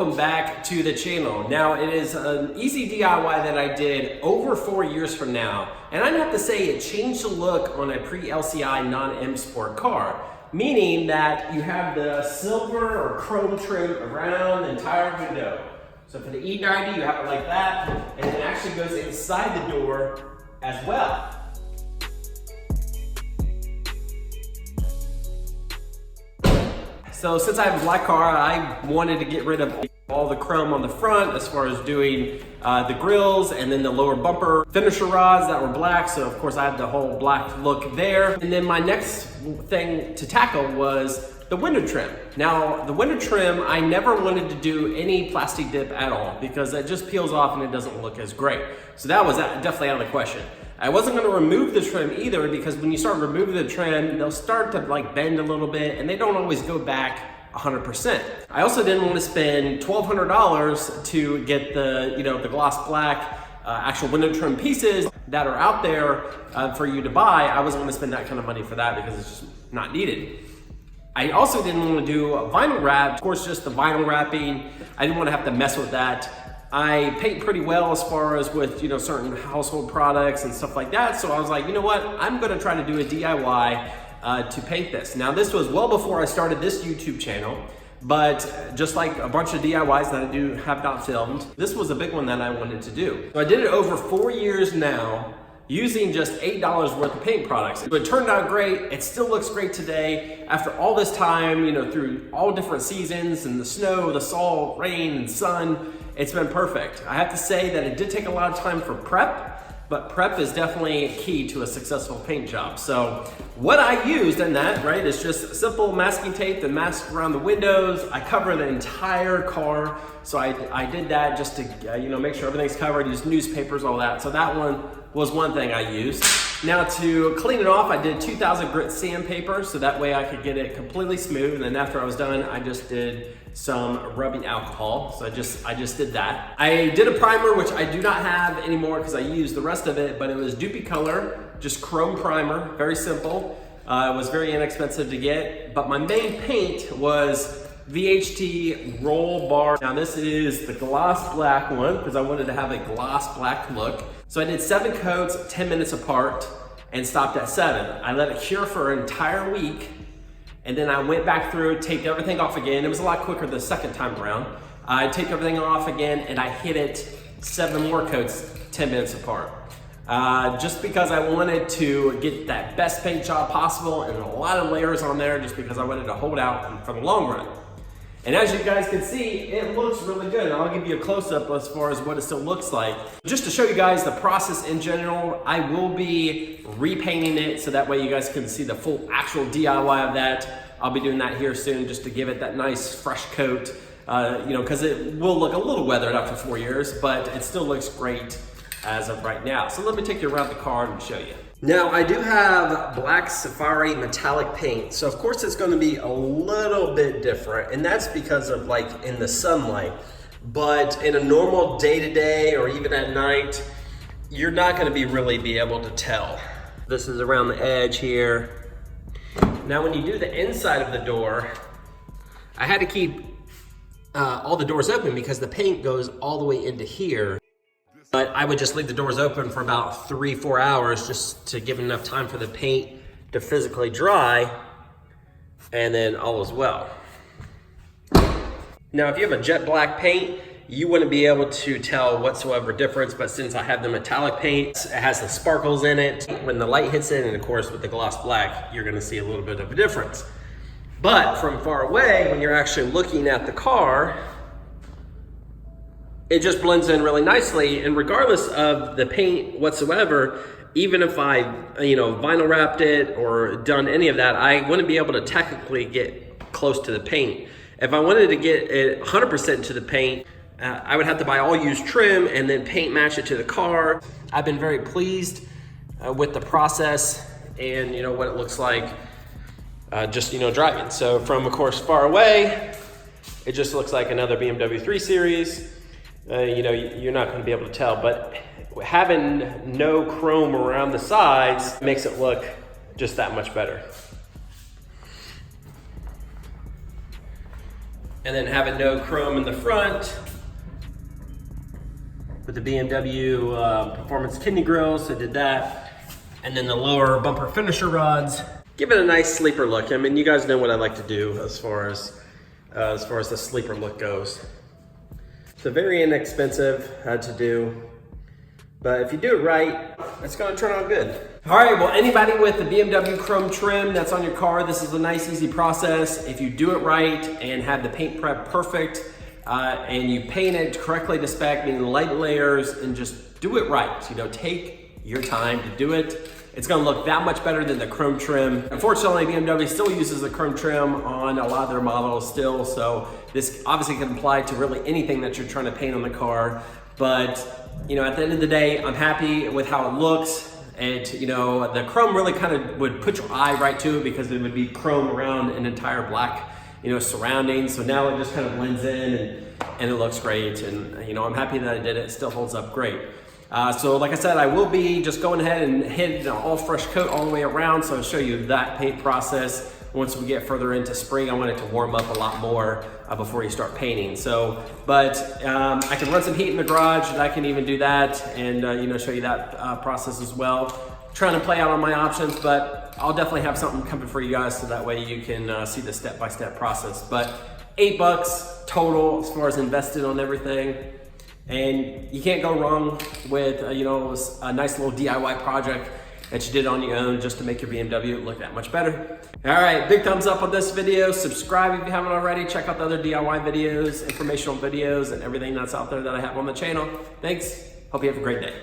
welcome back to the channel. Now it is an easy DIY that I did over 4 years from now, and I'd have to say it changed the look on a pre-LCI non-M Sport car, meaning that you have the silver or chrome trim around the entire window. So for the E90 you have it like that, and it actually goes inside the door as well. So since I have a black car, I wanted to get rid of all the chrome on the front as far as doing the grills and then the lower bumper finisher rods that were black. So of course I had the whole black look there. And then my next thing to tackle was the window trim. Now the window trim, I never wanted to do any plastic dip at all because it just peels off and it doesn't look as great. So that was definitely out of the question. I wasn't gonna remove the trim either because when you start removing the trim, they'll start to like bend a little bit and they don't always go back 100%. I also didn't want to spend $1,200 to get the, the gloss black actual window trim pieces that are out there for you to buy. I wasn't gonna spend that kind of money for that because it's just not needed. I also didn't want to do a vinyl wrap. Of course, just the vinyl wrapping, I didn't want to have to mess with that. I paint pretty well as far as with, certain household products and stuff like that. So I was like, you know what? I'm gonna try to do a DIY to paint this. Now this was well before I started this YouTube channel, but just like a bunch of DIYs that I do have not filmed, this was a big one that I wanted to do. So I did it over 4 years now, using just $8 worth of paint products. It turned out great. It still looks great today. After all this time, through all different seasons and the snow, the salt, rain, and sun, it's been perfect. I have to say that it did take a lot of time for prep, but prep is definitely key to a successful paint job. So what I used in that, right, is just simple masking tape that masks around the windows. I cover the entire car. So I did that just to make sure everything's covered, use newspapers, all that. So that one was one thing I used. Now to clean it off, I did 2000 grit sandpaper so that way I could get it completely smooth. And then after I was done, I just did some rubbing alcohol. So I just did that. I did a primer, which I do not have anymore because I used the rest of it, but it was Dupi Color, just chrome primer, very simple. It was very inexpensive to get, but my main paint was VHT Roll Bar. Now this is the gloss black one because I wanted to have a gloss black look. So I did 7 coats, 10 minutes apart, and stopped at 7. I let it cure for an entire week, and then I went back through, taped everything off again. It was a lot quicker the second time around. I taped everything off again, and I hit it 7 more coats, 10 minutes apart. Just because I wanted to get that best paint job possible and a lot of layers on there just because I wanted to hold out for the long run. And as you guys can see, it looks really good. And I'll give you a close-up as far as what it still looks like. Just to show you guys the process in general, I will be repainting it so that way you guys can see the full actual DIY of that. I'll be doing that here soon just to give it that nice fresh coat, because it will look a little weathered after 4 years, but it still looks great as of right now. So let me take you around the car and show you. Now I do have black safari metallic paint, so of course it's going to be a little bit different, and that's because of like in the sunlight. But in a normal day-to-day or even at night, you're not going to really be able to tell. This is around the edge here. Now when you do the inside of the door, I had to keep all the doors open because the paint goes all the way into here. But I would just leave the doors open for about 3-4 hours just to give enough time for the paint to physically dry, and then all is well. Now, if you have a jet black paint, you wouldn't be able to tell whatsoever difference, but since I have the metallic paint, it has the sparkles in it. When the light hits it, and of course with the gloss black, you're gonna see a little bit of a difference. But from far away, when you're actually looking at the car, it just blends in really nicely, and regardless of the paint whatsoever, even if I, vinyl wrapped it or done any of that, I wouldn't be able to technically get close to the paint. If I wanted to get it 100% to the paint, I would have to buy all used trim and then paint match it to the car. I've been very pleased with the process and what it looks like just driving. So from, of course, far away, it just looks like another BMW 3 Series. You're not going to be able to tell, but having no chrome around the sides makes it look just that much better. and then having no chrome in the front with the BMW Performance kidney grills, so did that. And then the lower bumper finisher rods. Give it a nice sleeper look. I mean, you guys know what I like to do as far as the sleeper look goes. So very inexpensive to do, but if you do it right, it's gonna turn out good. All right, well, anybody with the BMW chrome trim that's on your car, this is a nice, easy process. If you do it right and have the paint prep perfect, and you paint it correctly to spec, meaning light layers, and just do it right. You know, take your time to do it. It's gonna look that much better than the chrome trim. Unfortunately, BMW still uses the chrome trim on a lot of their models still, so this obviously can apply to really anything that you're trying to paint on the car. But, you know, at the end of the day, I'm happy with how it looks. And, you know, the chrome really kind of would put your eye right to it because it would be chrome around an entire black, you know, surrounding. So now it just kind of blends in and it looks great. And, you know, I'm happy that I did it. It still holds up great. So like I said, I will be just going ahead and hitting an all fresh coat all the way around. So I'll show you that paint process. Once we get further into spring, I want it to warm up a lot more before you start painting. So, but I can run some heat in the garage, and I can even do that and you know, show you that process as well. Trying to play out on my options, but I'll definitely have something coming for you guys so that way you can see the step-by-step process. But $8 total as far as invested on everything. And you can't go wrong with, you know, a nice little DIY project that you did on your own just to make your BMW look that much better. All right, big thumbs up on this video. Subscribe if you haven't already. Check out the other DIY videos, informational videos, and everything that's out there that I have on the channel. Thanks. Hope you have a great day.